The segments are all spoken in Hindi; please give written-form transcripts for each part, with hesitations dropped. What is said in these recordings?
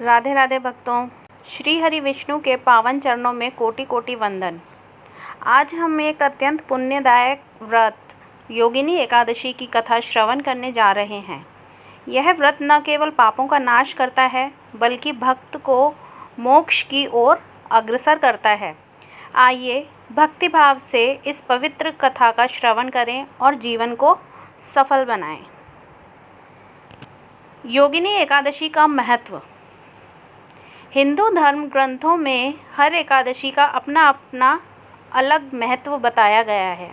राधे राधे भक्तों, श्री हरि विष्णु के पावन चरणों में कोटि कोटि वंदन। आज हम एक अत्यंत पुण्यदायक व्रत योगिनी एकादशी की कथा श्रवण करने जा रहे हैं। यह व्रत न केवल पापों का नाश करता है बल्कि भक्त को मोक्ष की ओर अग्रसर करता है। आइए भक्तिभाव से इस पवित्र कथा का श्रवण करें और जीवन को सफल बनाएं। योगिनी एकादशी का महत्व। हिंदू धर्म ग्रंथों में हर एकादशी का अपना अपना अलग महत्व बताया गया है।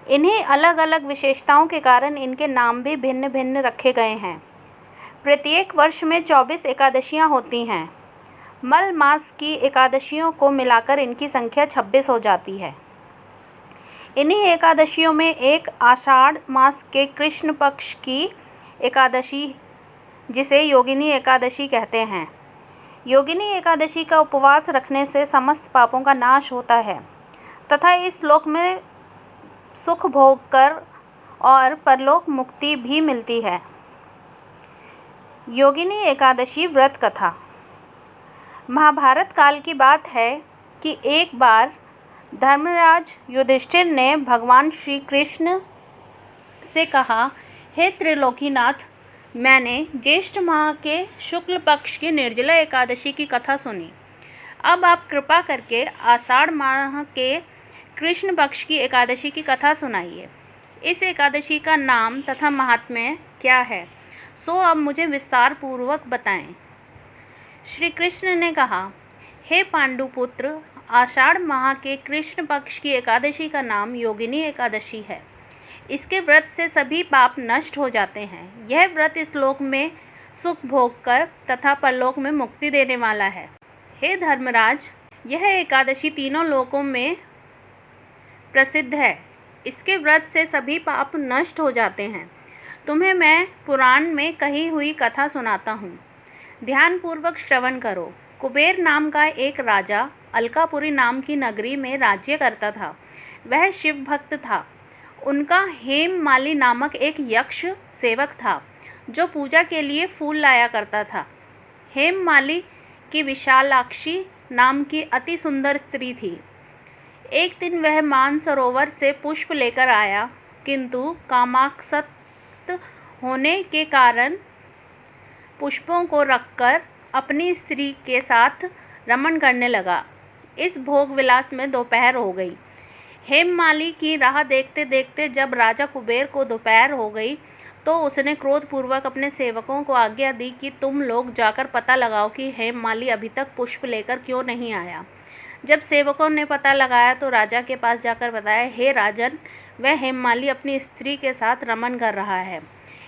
इन्हें अलग अलग विशेषताओं के कारण इनके नाम भी भिन्न भिन्न रखे गए हैं। प्रत्येक वर्ष में 24 एकादशियां होती हैं। मल मास की एकादशियों को मिलाकर इनकी संख्या 26 हो जाती है। इन्हीं एकादशियों में एक आषाढ़ मास के कृष्ण पक्ष की एकादशी, जिसे योगिनी एकादशी कहते हैं। योगिनी एकादशी का उपवास रखने से समस्त पापों का नाश होता है तथा इस लोक में सुख भोग कर और परलोक मुक्ति भी मिलती है। योगिनी एकादशी व्रत कथा। महाभारत काल की बात है कि एक बार धर्मराज युधिष्ठिर ने भगवान श्री कृष्ण से कहा, हे त्रिलोकीनाथ, मैंने ज्येष्ठ माह के शुक्ल पक्ष की निर्जला एकादशी की कथा सुनी। अब आप कृपा करके आषाढ़ माह के कृष्ण पक्ष की एकादशी की कथा सुनाइए। इस एकादशी का नाम तथा महात्म्य क्या है, सो अब मुझे विस्तार पूर्वक बताएं। श्री कृष्ण ने कहा, हे पांडुपुत्र, आषाढ़ माह के कृष्ण पक्ष की एकादशी का नाम योगिनी एकादशी है। इसके व्रत से सभी पाप नष्ट हो जाते हैं। यह व्रत इस लोक में सुख भोग कर तथा परलोक में मुक्ति देने वाला है। हे धर्मराज, यह एकादशी तीनों लोकों में प्रसिद्ध है। इसके व्रत से सभी पाप नष्ट हो जाते हैं। तुम्हें मैं पुराण में कही हुई कथा सुनाता हूँ। ध्यानपूर्वक श्रवण करो। कुबेर नाम का एक राजा अलकापुरी नाम की नगरी में राज्य करता था। वह शिव भक्त था। उनका हेममाली नामक एक यक्ष सेवक था जो पूजा के लिए फूल लाया करता था। हेममाली की विशालाक्षी नाम की अति सुंदर स्त्री थी। एक दिन वह मानसरोवर से पुष्प लेकर आया, किंतु कामासक्त होने के कारण पुष्पों को रखकर अपनी स्त्री के साथ रमण करने लगा। इस भोग विलास में दोपहर हो गई। हेममाली की राह देखते देखते जब राजा कुबेर को दोपहर हो गई तो उसने क्रोधपूर्वक अपने सेवकों को आज्ञा दी कि तुम लोग जाकर पता लगाओ कि हेममाली अभी तक पुष्प लेकर क्यों नहीं आया। जब सेवकों ने पता लगाया तो राजा के पास जाकर बताया, हे राजन, वह हेममाली अपनी स्त्री के साथ रमण कर रहा है।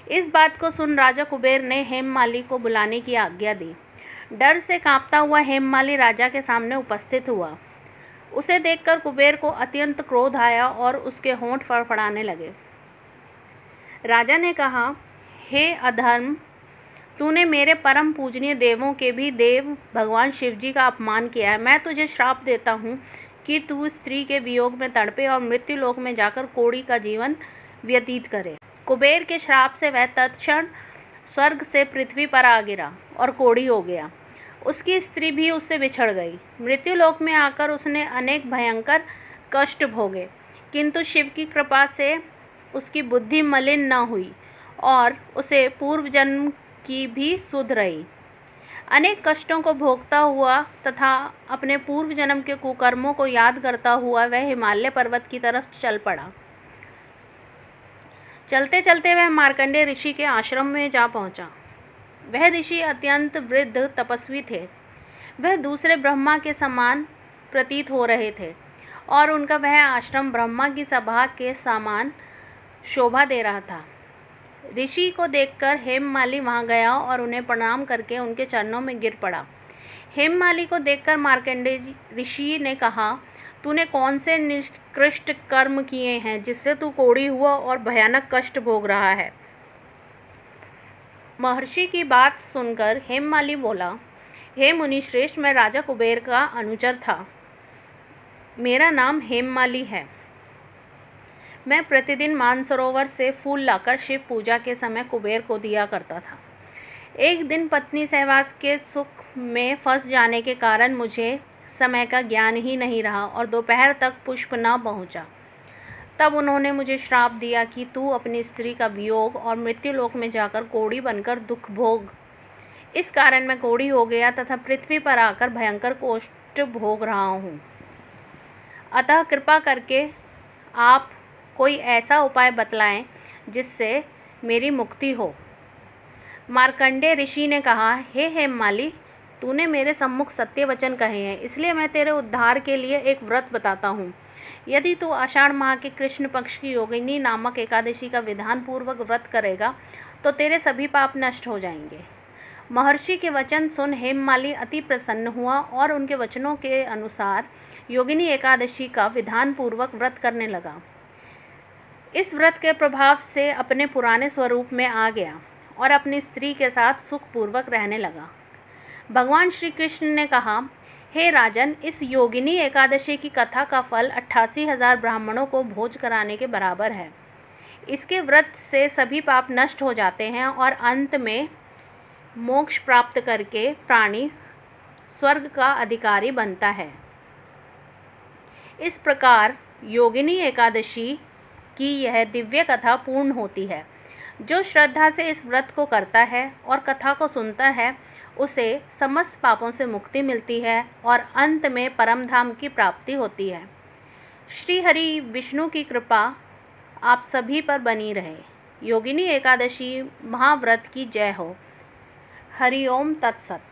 इस बात को सुन राजा कुबेर ने हेममाली को बुलाने की आज्ञा दी। डर से कांपता हुआ हेममाली राजा के सामने उपस्थित हुआ। उसे देखकर कुबेर को अत्यंत क्रोध आया और उसके होंठ फड़फड़ाने लगे। राजा ने कहा, हे अधर्म, तूने मेरे परम पूजनीय देवों के भी देव भगवान शिवजी का अपमान किया है। मैं तुझे श्राप देता हूँ कि तू स्त्री के वियोग में तड़पे और मृत्युलोक में जाकर कोढ़ी का जीवन व्यतीत करे। कुबेर के श्राप से वह तत्क्षण स्वर्ग से पृथ्वी पर आ गिरा और कोढ़ी हो गया। उसकी स्त्री भी उससे बिछड़ गई। मृत्युलोक में आकर उसने अनेक भयंकर कष्ट भोगे, किंतु शिव की कृपा से उसकी बुद्धि मलिन न हुई और उसे पूर्व जन्म की भी सुध रही। अनेक कष्टों को भोगता हुआ तथा अपने पूर्व जन्म के कुकर्मों को याद करता हुआ वह हिमालय पर्वत की तरफ चल पड़ा। चलते चलते वह मार्कंडेय ऋषि के आश्रम में जा पहुंचा। वह ऋषि अत्यंत वृद्ध तपस्वी थे। वह दूसरे ब्रह्मा के समान प्रतीत हो रहे थे और उनका वह आश्रम ब्रह्मा की सभा के समान शोभा दे रहा था। ऋषि को देखकर हेममाली वहां गया और उन्हें प्रणाम करके उनके चरणों में गिर पड़ा। हेममाली को देखकर मार्कंडेय ऋषि ने कहा, तूने कौन से निकृष्ट कर्म किए हैं जिससे तू कोढ़ी हुआ और भयानक कष्ट भोग रहा है। महर्षि की बात सुनकर हेममाली बोला, हे मुनि श्रेष्ठ, मैं राजा कुबेर का अनुचर था। मेरा नाम हेममाली है। मैं प्रतिदिन मानसरोवर से फूल लाकर शिव पूजा के समय कुबेर को दिया करता था। एक दिन पत्नी सहवास के सुख में फंस जाने के कारण मुझे समय का ज्ञान ही नहीं रहा और दोपहर तक पुष्प न पहुंचा। तब उन्होंने मुझे श्राप दिया कि तू अपनी स्त्री का वियोग और मृत्युलोक में जाकर कोढ़ी बनकर दुख भोग। इस कारण मैं कोढ़ी हो गया तथा पृथ्वी पर आकर भयंकर कष्ट भोग रहा हूँ। अतः कृपा करके आप कोई ऐसा उपाय बतलाएं जिससे मेरी मुक्ति हो। मार्कंडेय ऋषि ने कहा, हे हेममाली, तूने मेरे सम्मुख सत्य वचन कहे हैं, इसलिए मैं तेरे उद्धार के लिए एक व्रत बताता हूँ। यदि तू आषाढ़ माह के कृष्ण पक्ष की योगिनी नामक एकादशी का विधान पूर्वक व्रत करेगा तो तेरे सभी पाप नष्ट हो जाएंगे। महर्षि के वचन सुन हेममाली अति प्रसन्न हुआ और उनके वचनों के अनुसार योगिनी एकादशी का विधान पूर्वक व्रत करने लगा। इस व्रत के प्रभाव से अपने पुराने स्वरूप में आ गया और अपनी स्त्री के साथ सुखपूर्वक रहने लगा। भगवान श्री कृष्ण ने कहा, हे राजन, इस योगिनी एकादशी की कथा का फल 88,000 ब्राह्मणों को भोज कराने के बराबर है। इसके व्रत से सभी पाप नष्ट हो जाते हैं और अंत में मोक्ष प्राप्त करके प्राणी स्वर्ग का अधिकारी बनता है। इस प्रकार योगिनी एकादशी की यह दिव्य कथा पूर्ण होती है। जो श्रद्धा से इस व्रत को करता है और कथा को सुनता है उसे समस्त पापों से मुक्ति मिलती है और अंत में परम धाम की प्राप्ति होती है। श्री हरि विष्णु की कृपा आप सभी पर बनी रहे। योगिनी एकादशी महाव्रत की जय हो। हरि ओम तत्सत।